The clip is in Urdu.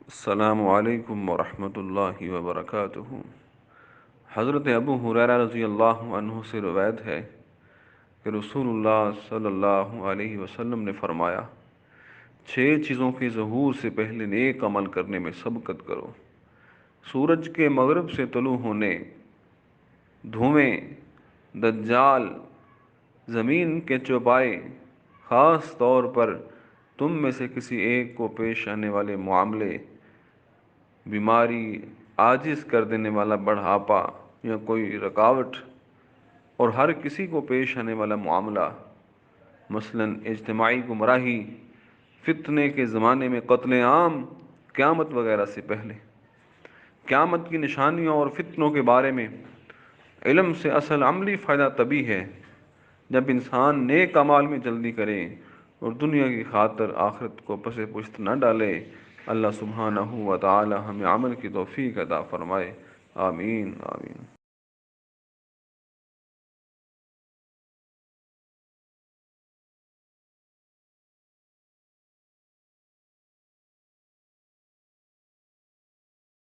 السلام علیکم ورحمۃ اللہ وبرکاتہ۔ حضرت ابو ہریرہ رضی اللہ عنہ سے روایت ہے کہ رسول اللہ صلی اللہ علیہ وسلم نے فرمایا، 6 چیزوں کے ظہور سے پہلے نیک عمل کرنے میں سبقت کرو: سورج کے مغرب سے طلوع ہونے، دھویں، دجال، زمین کے چوپائے، خاص طور پر تم میں سے کسی ایک کو پیش آنے والے معاملے، بیماری، عاجز کر دینے والا بڑھاپا یا کوئی رکاوٹ، اور ہر کسی کو پیش آنے والا معاملہ، مثلا اجتماعی گمراہی، فتنے کے زمانے میں قتل عام، قیامت وغیرہ سے پہلے۔ قیامت کی نشانیوں اور فتنوں کے بارے میں علم سے اصل عملی فائدہ تبھی ہے جب انسان نیک اعمال میں جلدی کرے اور دنیا کی خاطر آخرت کو پس پشت نہ ڈالے۔ اللہ سبحانہ و تعالی ہمیں عمل کی توفیق عطا فرمائے، آمین آمین۔